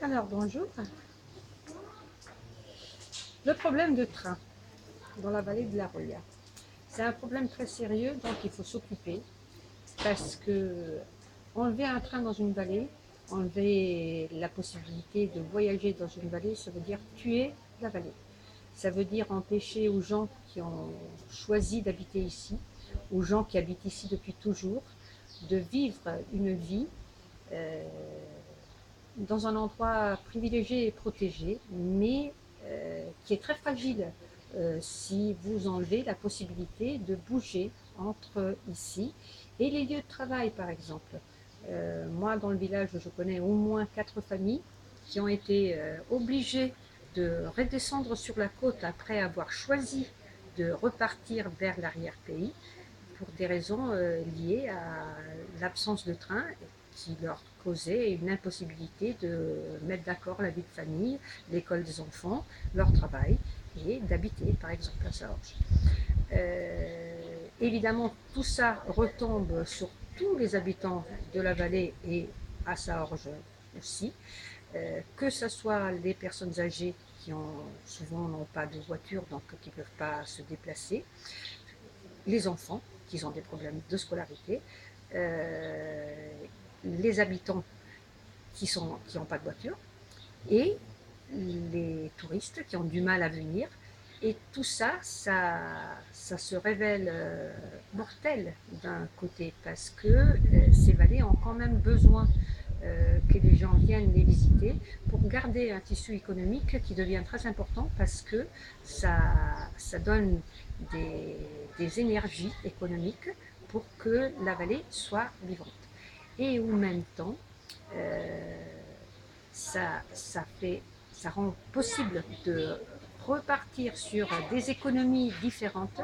Alors bonjour. Le problème de train dans la vallée de la Roya, c'est un problème très sérieux dont il faut s'occuper parce que enlever un train dans une vallée, enlever la possibilité de voyager dans une vallée, ça veut dire tuer la vallée. Ça veut dire empêcher aux gens qui ont choisi d'habiter ici, aux gens qui habitent ici depuis toujours, de vivre une vie euh, dans un endroit privilégié et protégé, mais qui est très fragile si vous enlevez la possibilité de bouger entre ici et les lieux de travail, par exemple. Moi, dans le village, je connais au moins 4 familles qui ont été obligées de redescendre sur la côte après avoir choisi de repartir vers l'arrière-pays pour des raisons liées à l'absence de train qui leur causait une impossibilité de mettre d'accord la vie de famille, l'école des enfants, leur travail et d'habiter par exemple à Saorge. Évidemment, tout ça retombe sur tous les habitants de la vallée et à Saorge aussi, que ce soit les personnes âgées qui souvent n'ont pas de voiture, donc qui ne peuvent pas se déplacer, les enfants qui ont des problèmes de scolarité, les habitants qui n'ont pas de voiture et les touristes qui ont du mal à venir. Et tout ça, ça se révèle mortel d'un côté parce que ces vallées ont quand même besoin que les gens viennent les visiter pour garder un tissu économique qui devient très important parce que ça donne des énergies économiques pour que la vallée soit vivante. Et en même temps, euh, ça rend possible de repartir sur des économies différentes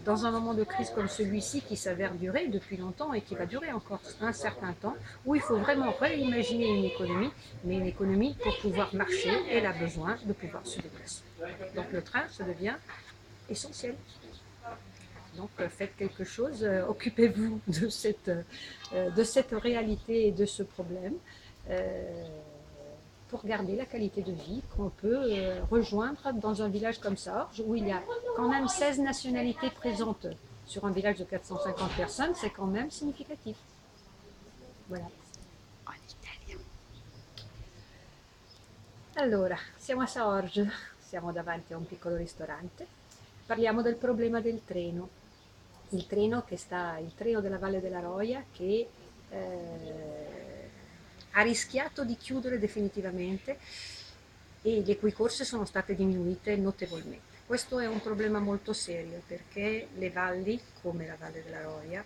dans un moment de crise comme celui-ci qui s'avère durer depuis longtemps et qui va durer encore un certain temps, où il faut vraiment réimaginer une économie, mais une économie pour pouvoir marcher, elle a besoin de pouvoir se déplacer. Donc le train, ça devient essentiel. Donc faites quelque chose, occupez-vous de cette réalité et de ce problème pour garder la qualité de vie qu'on peut rejoindre dans un village comme ça, où il y a quand même 16 nationalités présentes sur un village de 450 personnes, c'est quand même significatif. Voilà. Allora, siamo a Saorge, siamo davanti a un piccolo ristorante. Parliamo del problema del treno. Il treno della Valle della Roia che ha rischiato di chiudere definitivamente e le cui corse sono state diminuite notevolmente. Questo è un problema molto serio perché le valli, come la Valle della Roia,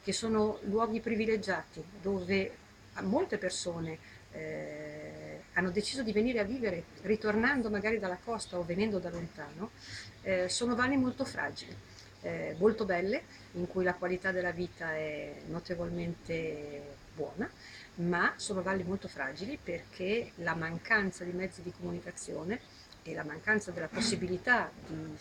che sono luoghi privilegiati dove molte persone hanno deciso di venire a vivere ritornando magari dalla costa o venendo da lontano, sono valli molto fragili, molto belle, in cui la qualità della vita è notevolmente buona, ma sono valli molto fragili perché la mancanza di mezzi di comunicazione e la mancanza della possibilità di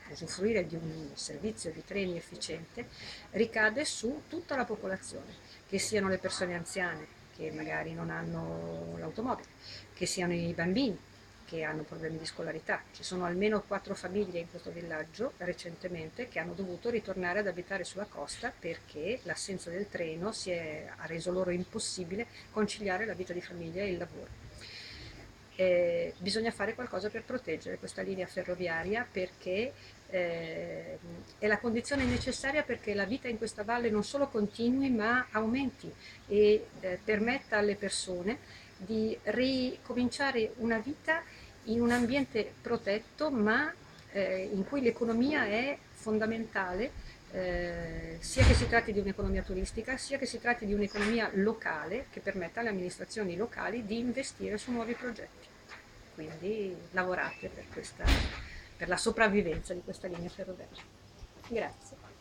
usufruire di un servizio di treni efficiente ricade su tutta la popolazione, che siano le persone anziane che magari non hanno l'automobile, che siano i bambini che hanno problemi di scolarità. Ci sono almeno 4 famiglie in questo villaggio recentemente che hanno dovuto ritornare ad abitare sulla costa perché l'assenza del treno ha reso loro impossibile conciliare la vita di famiglia e il lavoro. Bisogna fare qualcosa per proteggere questa linea ferroviaria perché è la condizione necessaria perché la vita in questa valle non solo continui ma aumenti e permetta alle persone di ricominciare una vita in un ambiente protetto ma in cui l'economia è fondamentale, sia che si tratti di un'economia turistica, sia che si tratti di un'economia locale che permetta alle amministrazioni locali di investire su nuovi progetti. Quindi lavorate per la sopravvivenza di questa linea ferroviaria. Grazie.